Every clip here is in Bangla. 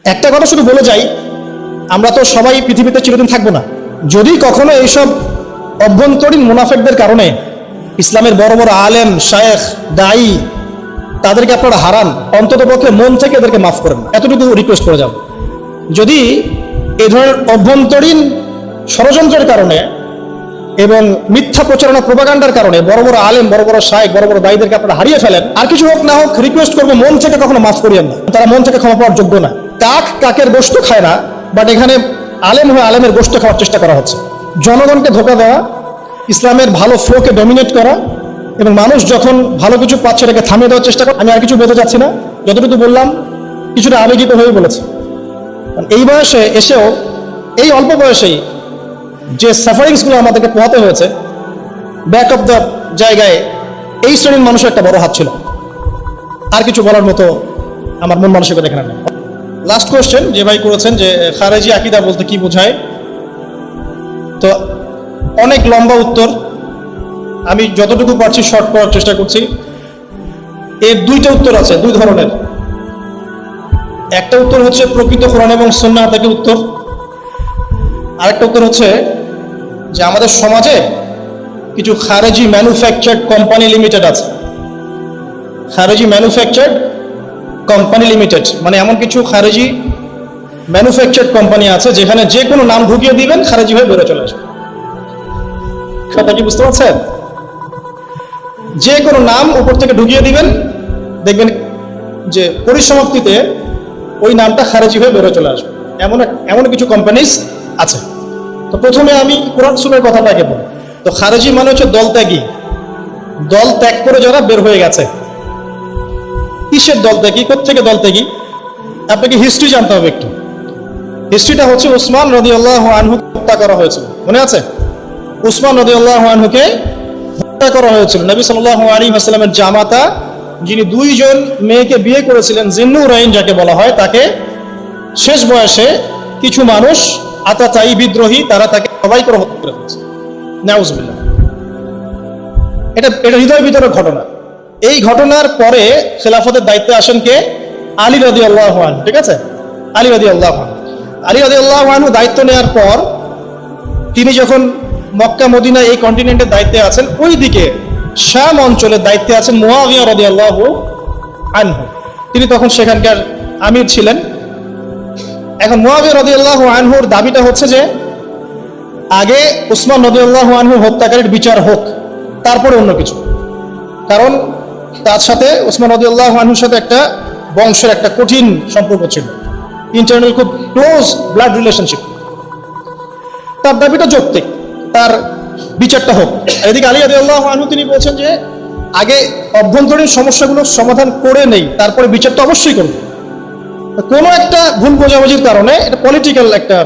একটা কথা শুধু বলে যাই, আমরা তো সবাই পৃথিবীতে চিরদিন থাকবো না। যদি কখনো এইসব অভ্যন্তরীণ মুনাফেকদের কারণে ইসলামের বড় বড় আলেম, শায়েখ, দায়ী তাদেরকে আপনারা হারান, অন্তত পক্ষে মন থেকে এদেরকে মাফ করেন, এতটুকু রিকোয়েস্ট করে যাব। যদি এই ধরনের অভ্যন্তরীণ ষড়যন্ত্রের কারণে এবং মিথ্যা প্রচারণা, প্রোপাগান্ডার কারণে বড় বড় আলেম, বড় বড় শায়েখ, বড় বড় দায়ীদেরকে আপনারা হারিয়ে ফেলেন, আর কিছু হোক না হোক রিকোয়েস্ট করবো, মন থেকে কখনো মাফ করিয়েন না। তারা মন থেকে ক্ষমা পাওয়ার যোগ্য না। কাক কাকের গোশত খায় না, বাট এখানে আলেম হয়ে আলেমের গোশত খাওয়ার চেষ্টা করা হচ্ছে। জনগণকে ধোঁকা দেওয়া, ইসলামের ভালো ফ্লোকে ডমিনেট করা, এবং মানুষ যখন ভালো কিছু পাচ্ছে এটাকে থামিয়ে দেওয়ার চেষ্টা করে। আমি আর কিছু বলতে চাচ্ছি না, যতটুকু বললাম কিছুটা আবেগিত হয়ে বলেছি। এই বয়সে এসেও, এই অল্প বয়সেই যে সাফারিংসগুলো আমাদেরকে পোহাতে হয়েছে, ব্যাক অফ দ্য জায়গায় এই শ্রেণীর মানুষের একটা বড় হাত ছিল। আর কিছু বলার মতো আমার মন মানসিকতা এখানে নেই। লাস্ট কোয়েশ্চেন যে ভাই করেছেন যে খারেজি আকিদা বলতে কি বোঝায়, তো অনেক লম্বা উত্তর, আমি যতটুকু পারছি শর্ট করার চেষ্টা করছি। এর দুইটা উত্তর আছে, দুই ধরনের। একটা উত্তর হচ্ছে প্রকৃত কোরআন এবং সুন্নাহ থেকে উত্তর, আরেকটা উত্তর হচ্ছে যে আমাদের সমাজে কিছু খারেজি ম্যানুফ্যাকচার্ড কোম্পানি লিমিটেড আছে। খারেজি ম্যানুফ্যাকচার্ড কোম্পানি লিমিটেড মানে এমন কিছু খারেজি ম্যানুফ্যাকচার্ড কোম্পানি আছে যেখানে যে কোনো নাম ঢুকিয়ে দিবেন, খারেজি হয়ে বেরো চলে আসবে। কথা কি বুঝতে পারছেন? যে কোনো নাম উপর থেকে ঢুকিয়ে দিবেন, দেখবেন যে পরিসমাপ্তিতে ওই নামটা খারেজি হয়ে বেরো চলে আসবে। এমন কিছু কোম্পানিজ আছে। তো প্রথমে আমি কোরআন সুন্নাহর কথাটাকে বলি। তো খারেজি মানে হচ্ছে দল ত্যাগী, দল ত্যাগ করে যারা বের হয়ে গেছে। কিসের দল ত্যাগী, কোত্থেকে দল ত্যাগী? আপনাকে হিস্ট্রি জানতে হবে একটু। হিস্ট্রিটা হচ্ছে উসমান রাদিয়াল্লাহু আনহু হত্যা করা হয়েছিল, মনে আছে? উসমান রাদিয়াল্লাহু আনহুকে হত্যা করা হয়েছিল। নবী সাল্লাল্লাহু আলাইহি ওয়াসাল্লামের জামাতা, যিনি দুইজন মেয়েকে বিয়ে করেছিলেন, জিন্নুরাইন যাকে বলা হয়, তাকে শেষ বয়সে কিছু মানুষ আতাতায়ী বিদ্রোহী তারা তাকে সবাই করে হত্যা করে ফেলেছে। নাউজুবিল্লাহ। এটা হৃদয় বিতরক ঘটনা। এই ঘটনার পরে খেলাফতের দায়িত্বে আসেন কে? আলী রাদিয়াল্লাহু আনহু। ঠিক আছে, আলী রাদিয়াল্লাহু আনহু। আলী রাদিয়াল্লাহু আনহু দায়িত্ব নেওয়ার পর তিনি যখন মক্কা মদিনা এই কন্টিনেন্টের দায়িত্বে আছেন, ওই দিকে শাম অঞ্চলের দায়িত্বে আছেন মুআবিয়া রাদিয়াল্লাহু আনহু। তিনি তখন সেখানকার আমির ছিলেন। এখন মুআবিয়া রাদিয়াল্লাহু আনহুর দাবিটা হচ্ছে যে আগে উসমান রাদিয়াল্লাহু আনহু হত্যাকারীর বিচার হোক, তারপরে অন্য কিছু। কারণ তার সাথে উসমান রাদিয়াল্লাহু আনহুর সাথে একটা বংশের একটা কঠিন সম্পর্ক ছিল, ইন্টারনাল খুব ক্লোজ ব্লাড রিলেশনশিপ। তার দাবিটা যৌক্তিক, তার বিচারটা হোক। এদিকে আলী রাদিয়াল্লাহু আনহু তিনি বলছেন যে আগে অভ্যন্তরীণ সমস্যাগুলো সমাধান করে নেই, তারপরে বিচারটা অবশ্যই করবে। কোনো একটা ভুল বোঝাবুঝির কারণে, এটা পলিটিক্যাল একটা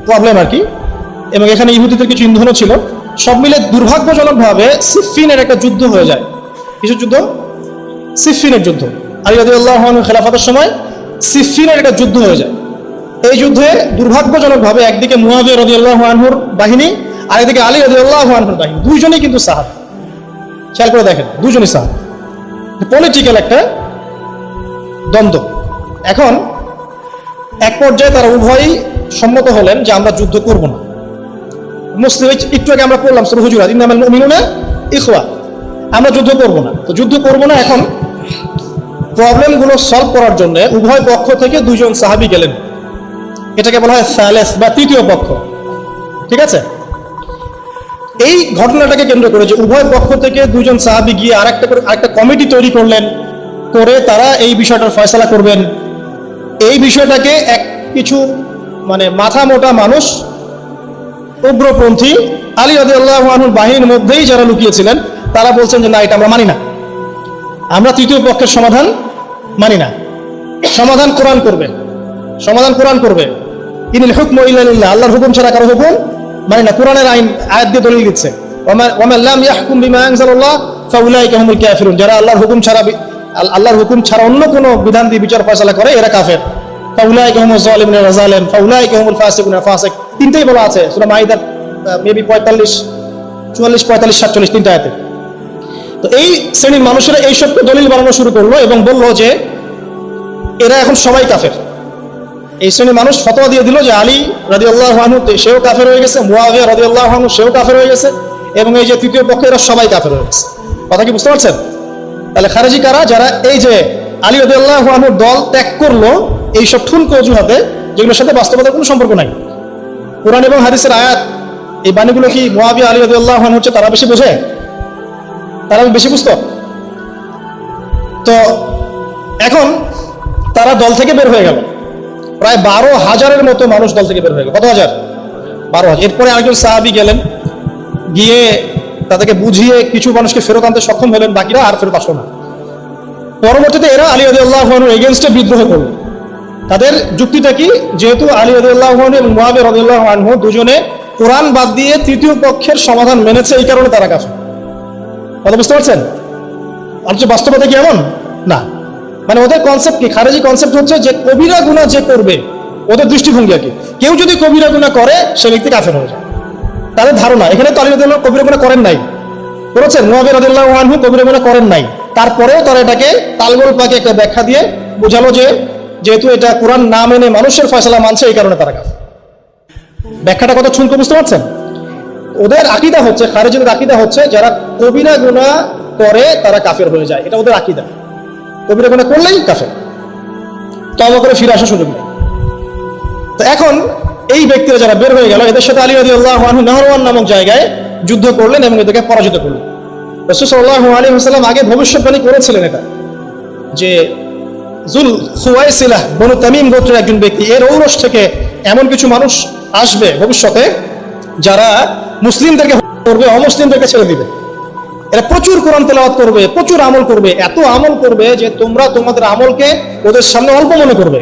প্রবলেম আর কি, এবং এখানে ইহুদিদের কিছু ইন্ধনও ছিল, সব মিলে দুর্ভাগ্যজনকভাবে সিফফিনের একটা যুদ্ধ হয়ে যায়। কিসের যুদ্ধ? সিফফিনের যুদ্ধ। আলী রাদিয়াল্লাহু আনহু খেলাফতের সময় সিফফিনের একটা যুদ্ধ হয়ে যায়। এই যুদ্ধে দুর্ভাগ্যজনকভাবে একদিকে মুআবিয়া রাদিয়াল্লাহু আনহুর বাহিনী, আর একদিকে আলী রাদিয়াল্লাহু আনহুর বাহিনী, দুইজনেই কিন্তু সাহাবী। খেয়াল করে দেখেন, দুজনই সাহাবী। পলিটিক্যাল একটা দ্বন্দ্ব। এখন এক পর্যায়ে তারা উভয়ই সম্মত হলেন যে আমরা যুদ্ধ করব না। মুসলিম, একটু আগে আমরা পড়লাম সূরা হুজুরাত, ইন্নামাল মুমিনুনা ইখওয়া, আমরা যুদ্ধ করব না। তো যুদ্ধ করব না, এখন প্রবলেমগুলো সলভ করার জন্য উভয় পক্ষ থেকে দুইজন সাহাবী গেলেন। এটাকে বলা হয় সালেস বা তৃতীয় পক্ষ। ঠিক আছে, এই ঘটনাটাকে কেন্দ্র করে যে উভয় পক্ষ থেকে দুইজন সাহাবী গিয়ে আরেকটা কমিটি তৈরি করলেন, করে তারা এই বিষয়টার ফয়সালা করবেন। এই বিষয়টাকে কিছু মানে মাথা মোটা মানুষ, উগ্রপন্থী আলী রাদিয়াল্লাহু আনহুর বাহিনীর মধ্যেই যারা লুকিয়েছিলেন, তারা বলছেন যে না, এটা আমরা মানি না, আমরা তৃতীয় পক্ষের সমাধান মানি না। সমাধান কোরআন করবে, সমাধান কোরআন করবে। ইনিল হুকমু ইল্লা লিল্লাহ, আল্লাহর হুকুম ছাড়া কারো হুকুম মানি না। কোরআনের আইন আয়াত দিয়ে দলিল দিচ্ছে, ওয়া মান লাম ইয়াহকুম বিমা আনজালাল্লাহ ফাউলাইকা হুমুল কাফিরুন, যারা আল্লাহর হুকুম ছাড়া অন্য কোনো বিধান দিয়ে বিচার ফয়সালা করে এরা কাফের। ফাউলাইকা হুমুজ যালিমুনা যালিম, ফাউলাইকা হুমুল ফাসিকুনা ফাসিক। তিনটেই বলা আছে সূরা মাইদার মেবি 45, 44, 45, 47 তিনটা আয়াতে। তো এই শ্রেণীর মানুষেরা এইসবকে দলিল বানানো শুরু করলো এবং বললো যে এরা এখন সবাই কাফের, এই শ্রেণীর মানুষ ফতোয়া দিয়ে দিল যে আলী রাদিয়াল্লাহু আনহু সেও কাফের হয়ে গেছে, মুয়াবিয়া রাদিয়াল্লাহু আনহু সেও কাফের হয়ে গেছে, এবং এই যে তৃতীয় পক্ষ এরা সবাই কাফের হয়ে গেছে। কথা কি বুঝতে পারছেন? তাহলে খারেজি কারা? যারা এই যে আলী রাদিয়াল্লাহু আনহুর দল ত্যাগ করলো এইসব ঠুনকো অজুহাতে, যেগুলোর সাথে বাস্তবতার কোনো সম্পর্ক নাই। কোরআন এবং হাদিসের আয়াত, এই বাণীগুলো কি মুয়াবিয়া আলী রাদিয়াল্লাহু আনহু হচ্ছে তারা বেশি বোঝে? তারা বেশি বুঝতো? তো এখন তারা দল থেকে বের হয়ে গেল, প্রায় 12,000-এর মতো মানুষ দল থেকে বের হয়ে গেল। কত হাজার? 12,000। এরপরে আরেকজন সাহাবী গেলেন, গিয়ে তাদেরকে বুঝিয়ে কিছু মানুষকে ফেরত আনতে সক্ষম হলেন, বাকিরা আর ফেরত আসলো না। পরবর্তীতে এরা আলী রাদিয়াল্লাহু আনহুর এগেইনস্টে বিদ্রোহ করল। তাদের যুক্তিটা কি? যেহেতু আলী রাদিয়াল্লাহু আনহু এবং মুয়াবিয়া রাদিয়াল্লাহু আনহু দুজনে কোরআন বাদ দিয়ে তৃতীয় পক্ষের সমাধান মেনেছে, এই কারণে তারা কাফের। কথা বুঝতে পারছেন? অথচ বাস্তবতা কি এমন না। মানে ওদের কনসেপ্ট কি? খারেজি কনসেপ্ট হচ্ছে যে কবিরা গুনাহ যে করবে, ওদের দৃষ্টিভঙ্গি কি, কেউ যদি কবিরা গুনাহ করে সে ব্যক্তি কাফের হয়ে যায়। তাদের ধারণা, এখানে তো আলী রাদিয়াল্লাহু কবিরা গুনাহ করেন নাই, করেছেন, মুয়াবিয়া রাদিয়াল্লাহু আনহু কবিরা গুনাহ করেন নাই, তারপরেও তারা এটাকে তালগোল পাকে একটা ব্যাখ্যা দিয়ে বোঝালো যে যেহেতু এটা কোরআন না মেনে মানুষের ফয়সালা মানছে, এই কারণে তারা কাফের। ব্যাখ্যাটা কত ঠুনকো বুঝতে পারছেন? ওদের আকীদা হচ্ছে, খারেজিদের আকীদা হচ্ছে যারা কবিরা গুনাহ করে তারা কাফের হয়ে যায়, এটা ওদের আকীদা। কবিরা গুনাহ করলেই কাফের, তওবা করে ফিরে আসার সুযোগ নেই। তো এখন এই ব্যক্তিরা যারা বের হয়ে গেল, এদের সাথে আলী রাদিয়াল্লাহু আনহু নাহরওয়ান নামক জায়গায় যুদ্ধ করলেন এবং এদেরকে পরাজিত করলেন। রাসূল সাল্লাল্লাহু আলাইহি ওয়াসাল্লাম আগে ভবিষ্যৎবাণী করেছিলেন এটা, যে যুল খুওয়াইসিলাহ বনু তামিম গোত্রের একজন ব্যক্তি, এর ঔরস থেকে এমন কিছু মানুষ আসবে ভবিষ্যতে যারা মুসলিমদেরকে করবে, অমুসলিমদেরকে ছেড়ে দিবে। এরা প্রচুর কোরআন তেলাওয়াত করবে, প্রচুর আমল করবে, এত আমল করবে যে তোমরা তোমাদের আমলকে ওদের সামনে অল্প মনে করবে,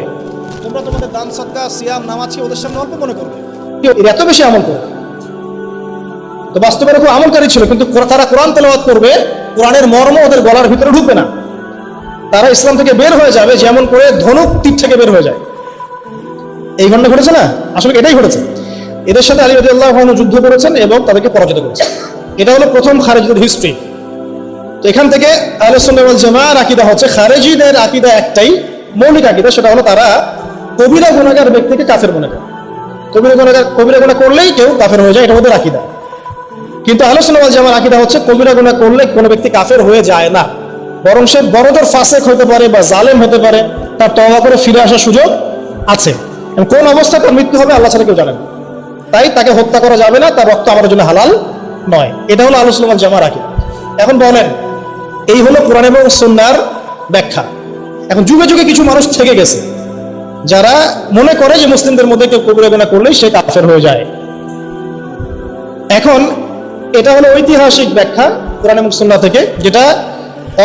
তোমরা তোমাদের দান সাদকা সিয়াম নামাজকে ওদের সামনে অল্প মনে করবে। এরা এত বেশি আমল করবে। তো বাস্তবে এরকম আমলকারী ছিল, কিন্তু তারা কোরআন তেলাওয়াত করবে, কোরআনের মর্ম ওদের গলার ভিতরে ঢুকবে না। তারা ইসলাম থেকে বের হয়ে যাবে যেমন করে ধনুক তীর থেকে বের হয়ে যায়। এই ঘটনা ঘটেছে না? আসলে এটাই ঘটেছে। এদের সাথে আলী রাদিয়াল্লাহু আনহু যুদ্ধ করেছেন এবং তাদেরকে পরাজিত করেছেন। এটা হলো প্রথম খারেজিদের হিস্ট্রি। তো এখান থেকে আহলে সুন্নাহ ওয়াল জামাআর আকীদা হচ্ছে, খারেজিদের আকীদা একটাই মৌলিক আকীদা, সেটা হলো তারা কবিরা গুনাহগার ব্যক্তিকে কাফের মনে করে। কবিরা গুনাহ করলেই কেউ কাফের হয়ে যায়, এটা ওদের আকীদা। কিন্তু আহলে সুন্নাহ ওয়াল জামাআর আকীদা হচ্ছে কবিরা গুনাহ করলে কোনো ব্যক্তি কাফের হয়ে যায় না, বরং সে বড়জোর ফাসেক হতে পারে বা জালেম হতে পারে, তার তওবা করে ফিরে আসার সুযোগ আছে। কোন অবস্থায় তার মৃত্যু হবে আল্লাহ ছাড়া কেউ জানেন, তাই তাকে হত্যা করা যাবে না, তার রক্ত আমাদের জন্য হালাল নয়। এটা হলো আহলে সুন্নাহ ওয়াল জামাআর আকীদা। এখন বলেন, এই হলো কোরআন এবং সুন্নাহর ব্যাখ্যা। এখন যুগে যুগে কিছু মানুষ থেকে গেছে যারা মনে করে যে মুসলিমদের মধ্যে কেউ কবিরা গুনাহ করলেই সে কাফের হয়ে যায়। এখন এটা হলো ঐতিহাসিক ব্যাখ্যা কোরআন এবং সুন্নাহ থেকে, যেটা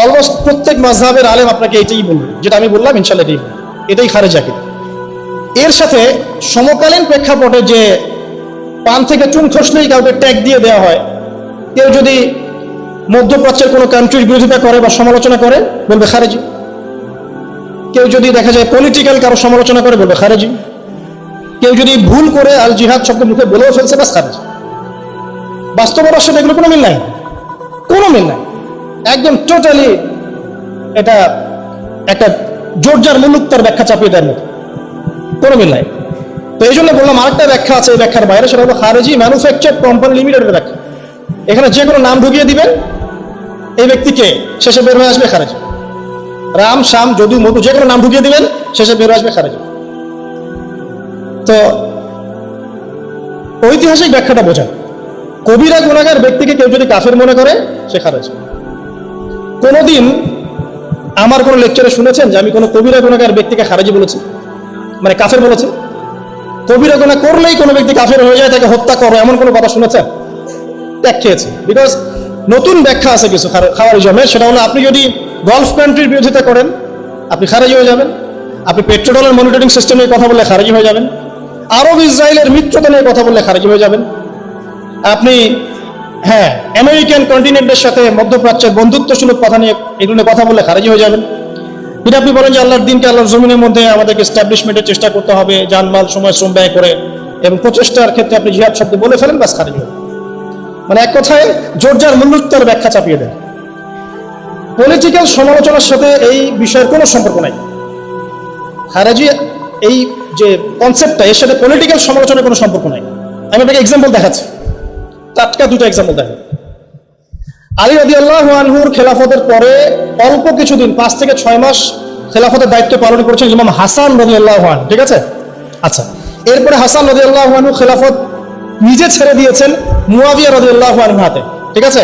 অলমোস্ট প্রত্যেক মাযহাবের আলেম আপনাকে এটাই বলবে, যেটা আমি বললাম ইনশাআল্লাহ এটাই খারেজি আকীদা। এর সাথে সমকালীন প্রেক্ষাপটে যে পান থেকে চুন খসলেই কাউকে ট্যাগ দিয়ে দেওয়া হয়, কেউ যদি মধ্যপ্রাচ্যের কোনো কান্ট্রির বিরোধিতা করে বা সমালোচনা করে বলবে খারেজি, কেউ যদি দেখা যায় পলিটিক্যাল কারো সমালোচনা করে বলবে খারেজি, কেউ যদি ভুল করে আল জিহাদ শব্দ মুখে বলেও ফেলছে বাস খারেজি। বাস্তবতার সাথে এগুলো কোনো মিল নাই, কোনো মিল নাই, একদম টোটালি এটা একটা জোরজার মুলুক তার ব্যাখ্যা চাপিয়ে দেওয়ার মতো, কোনো মিল নাই। তো এই জন্য বললাম আরেকটা ব্যাখ্যা আছে এই ব্যাখ্যার বাইরে, সেটা হলো খারেজি ম্যানুফ্যাকচার কোম্পানি লিমিটেডের ব্যাখ্যা। এখানে যে কোনো নাম ঢুকিয়ে দিবেন, এই ব্যক্তিকে শেষে বের হয়ে আসবে খারেজি। রাম, শ্যাম, যদু, মধু, যে কোনো নাম ঢুকিয়ে দিবেন, শেষে বের হয়ে আসবে খারেজি। তো ঐতিহাসিক ব্যাখ্যাটা বোঝা, কবিরা গুনাহগার ব্যক্তিকে কেউ যদি কাফের মনে করে সে খারেজি। কোনোদিন আমার কোনো লেকচারে শুনেছেন যে আমি কোনো কবিরা গুনাহগার ব্যক্তিকে খারেজি বলেছি, মানে কাফের বলেছি? কবিরা গুনাহ করলেই কোনো ব্যক্তি কাফের হয়ে যায়, তাকে হত্যা করো, এমন কোনো কথা শুনেছেন? ত্যাগ খেয়েছি। বিকজ নতুন ব্যাখ্যা আছে কিছু খাওয়ারিজমের, সেটা হলো আপনি যদি গলফ কান্ট্রির বিরোধিতা করেন আপনি খারেজি হয়ে যাবেন, আপনি পেট্রোডলার মনিটরিং সিস্টেম নিয়ে কথা বললে খারেজি হয়ে যাবেন, আরব ইসরায়েলের মিত্রতা নিয়ে কথা বললে খারেজি হয়ে যাবেন, আপনি আমেরিকান কন্টিনেন্টের সাথে মধ্যপ্রাচ্যের বন্ধুত্বসুলভ কথা নিয়ে এগুলো নিয়ে কথা বললে খারেজি হয়ে যাবেন। যদি আপনি বলেন যে আল্লাহর দিনকে আল্লাহর জমিনের মধ্যে আমাদেরকে এস্টাবলিশমেন্টের চেষ্টা করতে হবে, জানমাল সময় শ্রম ব্যয় করে, এবং প্রচেষ্টার ক্ষেত্রে আপনি জিহাদ শব্দ বলে ফেলেন, বাস খারেজি হবে। মানে এক কথায় জোরজার মূল্যোত্তর ব্যাখ্যা চাপিয়ে দেন। পলিটিক্যাল সমালোচনার সাথে এই বিষয়ের কোনো সম্পর্ক নাই। খারেজি এই যে কনসেপ্টটা, এর সাথে পলিটিক্যাল সমালোচনার কোনো সম্পর্ক নাই। আমি আপনাকে এক্সাম্পল দেখাচ্ছি, টাটকা দুটো এক্সাম্পল দেখেন। আলী রাদিয়াল্লাহু আনহুর খেলাফতের পরে অল্প কিছুদিন, 5 থেকে 6 মাস খেলাফতের দায়িত্ব পালন করেছেন ইমাম হাসান রাদিয়াল্লাহু আনহু, ঠিক আছে? আচ্ছা, এরপরে হাসান রাদিয়াল্লাহু আনহু খেলাফত নিজে ছেড়ে দিয়েছেন মুয়াবিয়া রাদিয়াল্লাহু আনহুর হাতে, ঠিক আছে?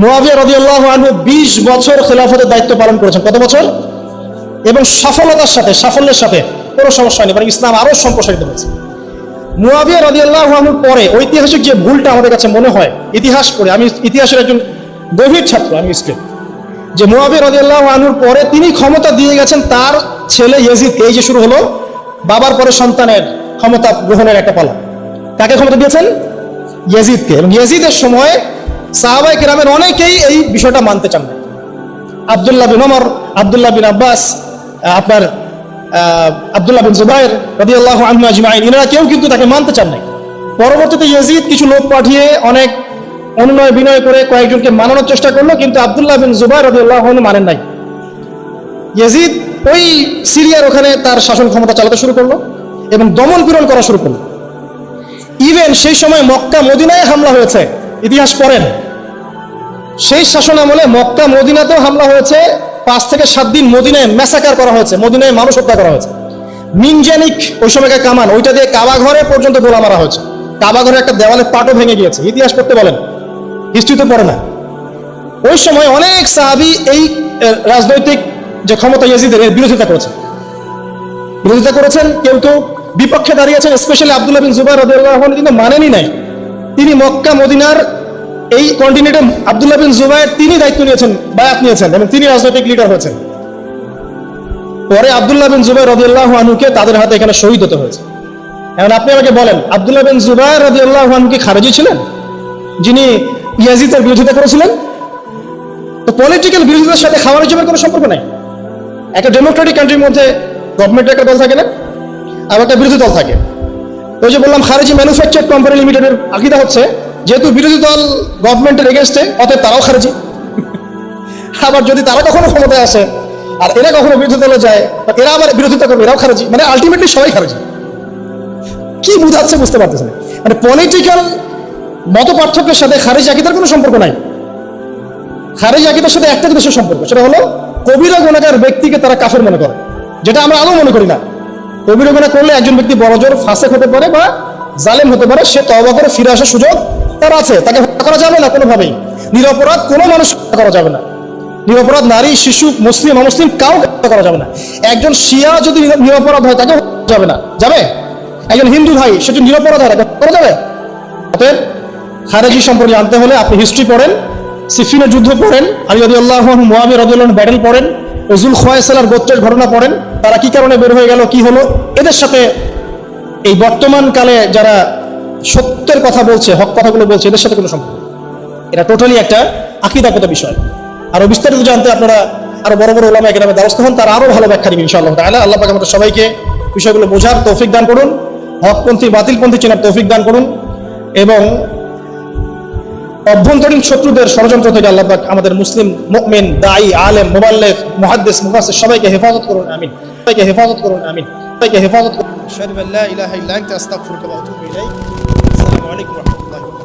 মুয়াবিয়া রাদিয়াল্লাহু আনহু 20 বছর খেলাফতের দায়িত্ব পালন করেছেন। কত বছর? এবং সফলতার সাথে, সাফল্যের সাথে, কোনো সমস্যা নেই, মানে ইসলাম আরো সম্প্রসারিত হয়েছে। মুয়াবিয়া রাদিয়াল্লাহু আনহুর পরে ঐতিহাসিক যে ভুলটা আমাদের কাছে মনে হয়, ইতিহাস পড়ে, আমি ইতিহাসের একজন গভীর ছাত্র, আমি স্টুডেন্ট, যে মুয়াবিয়া রাদিয়াল্লাহু আনহুর পরে তিনি ক্ষমতা দিয়ে গেছেন তার ছেলে ইয়াজিদকে। এই যে শুরু হলো বাবার পরে সন্তানের ক্ষমতা গ্রহণের একটা পালা। কাকে ক্ষমতা দিয়েছেন? ইয়াজিদকে। এবং ইয়াজিদের সময় সাহাবায়ে কেরামের অনেকেই এই বিষয়টা মানতে চান না। আব্দুল্লাহ বিন ওমর, আব্দুল্লাহ বিন আব্বাস, আপনার আব্দুল্লাহ বিন জুবাইর রাদিয়াল্লাহু আনহু আজমাইন, এনারা কেউ কিন্তু তাকে মানতে চান নাই। পরবর্তীতে ইয়াজিদ কিছু লোক পাঠিয়ে অনেক অনুনয় বিনয় করে কয়েকজনকে মানানোর চেষ্টা করলো, কিন্তু আব্দুল্লাহ বিন জুবাইর রাদিয়াল্লাহু আনহু মানেন নাই। ইয়াজিদ ওই সিরিয়ার ওখানে তার শাসন ক্ষমতা চালাতে শুরু করলো এবং দমন পীড়ন করা শুরু করলো। ইভেন সেই সময় মক্কা মদিনায় হামলা হয়েছে, ইতিহাস পড়েন। সেই শাসন আমলে মক্কা মদিনাতেও হামলা হয়েছে, 5 থেকে 7 দিন মদিনায় ম্যাসাকার করা হয়েছে, মদিনায় মানুষ হত্যা করা হয়েছে। মিনজানিক ওই সময়কার কামান, ওইটা দিয়ে কাবা ঘরে পর্যন্ত গোলা মারা হয়েছে। কাবা ঘরে একটা দেওয়ালের পাটও ভেঙে গিয়েছে। ইতিহাস পড়তে বলেন, হিস্ট্রিতে পড়ে না। ওই সময় অনেক সাহাবী এই রাজনৈতিক যে ক্ষমতা ইয়াজিদের, এর বিরোধিতা করেছেন। কেউ কেউ বিপক্ষে দাঁড়িয়েছেন, স্পেশালি আব্দুল্লাহ বিন জুবাইর রাদিয়াল্লাহু আনহু কিন্তু মানেনই নাই। তিনি মক্কা মদিনার এই কন্টিনেন্টে আব্দুল্লাহ বিন জুবাইর তিনি দায়িত্ব নিয়েছেন, বায়াত নিয়েছেন এবং তিনি রাজনৈতিক লিডার হয়েছেন। পরে আব্দুল্লাহ বিন জুবাইর রাদিয়াল্লাহু আনহুকে তাদের হাতে এখানে শহীদ হতে হয়েছে। এখন আপনি আমাকে বলেন, আব্দুল্লাহ বিন জুবাইর রাদিয়াল্লাহু আনহু কি খারেজি ছিলেন, যিনি ইয়াজিদের বিরোধিতা করেছিলেন? তো পলিটিক্যাল বিরোধিতার সাথে খাওয়ারিজমের কোনো সম্পর্ক নাই। একটা ডেমোক্রেটিক কান্ট্রির মধ্যে গভর্নমেন্টের একটা দল থাকে না, আর একটা বিরোধী দল থাকে। ওই যে বললাম, খারেজি ম্যানুফ্যাকচার কোম্পানি লিমিটেডের আকীদা হচ্ছে যেহেতু বিরোধী দল গভর্নমেন্টের এগেনস্টে, অতএব তারাও খারেজি। আবার যদি তারা কখনো ক্ষমতায় আসে আর এরা কখনো বিরোধী দলে যায়, এরা আবার বিরোধিতা করবে, এরাও খারেজি। মানে আলটিমেটলি সবাই খারেজি। কি বুঝাচ্ছে বুঝতে পারতেছেন? মানে পলিটিক্যাল মত পার্থক্যের সাথে খারেজি আকীদার কোনো সম্পর্ক নাই। খারেজি আকীদার সাথে একটা জিনিসের সম্পর্ক, সেটা হলো কবিরা গুনাহগার ব্যক্তিকে তারা কাফের মনে করে, যেটা আমরা আদৌ মনে করি না। কবিরা গুনাহ করলে একজন ব্যক্তি বড়জোর ফাসেক হতে পারে বা জালেম হতে পারে, সে তওবা করে ফিরে আসার সুযোগ তার আছে, তাকে হত্যা করা যাবে না কোনোভাবেই। নিরপরাধ কোনো মানুষ হত্যা করা যাবে না, নিরপরাধ নারী, শিশু, মুসলিম, অমুসলিম কাউকে হত্যা করা যাবে না। একজন শিয়া যদি নিরপরাধ হয় তাকে হত্যা যাবে না, যাবে? একজন হিন্দু ভাই সে যদি নিরপরাধ হয় তাকে করা যাবে? অতএব খারেজি সম্পর্কে জানতে হলে আপনি হিস্ট্রি পড়েন, সিফিনের যুদ্ধ পড়েন, আলী রাদিয়াল্লাহু আনহু মুয়াবিয়া রাদিয়াল্লাহু আনহু ব্যাটেল পড়েন, যুল খুয়াইসালার গোত্রের ঘটনা পড়েন, তারা কি কারণে বের হয়ে গেল, কি হলো। এদের সাথে এই বর্তমান কালে যারা সত্যের কথা বলছে, হক কথাগুলো বলছে, এদের সাথে কোনো সম্পর্ক। এটা টোটালি একটা আকীদাগত বিষয়। আরো বিস্তারিত জানতে আপনারা আরো বড় বড় উলামায়ে কেরামের দ্বারস্থ হন, তারা আরো ভালো ব্যাখ্যা দিবেন ইনশাআল্লাহ তাআলা। আল্লাহ পাক আমাদের সবাইকে বিষয়গুলো বোঝার তৌফিক দান করুন, হকপন্থী বাতিলপন্থী চেনার তৌফিক দান করুন, এবং অভ্যন্তরীণ শত্রুদের ষড়যন্ত্র থেকে আল্লাহ পাক আমাদের মুসলিম মুমিন, দাঈ, আলেম, মুবাল্লিগ, মুহাদ্দিস, মুফাসসির সবাইকে হেফাজত করুন, আমিন। সবাইকে হেফাজত করুন, আমিন। সবাইকে হেফাজত করুন। আশহাদু আল্লা ইলাহা ইল্লা আনতা আস্তাগফিরুকা ওয়া আতুবু ইলাইক। আসসালামু আলাইকুম ওয়া রাহমাতুল্লাহি ওয়া বারাকাতুহু।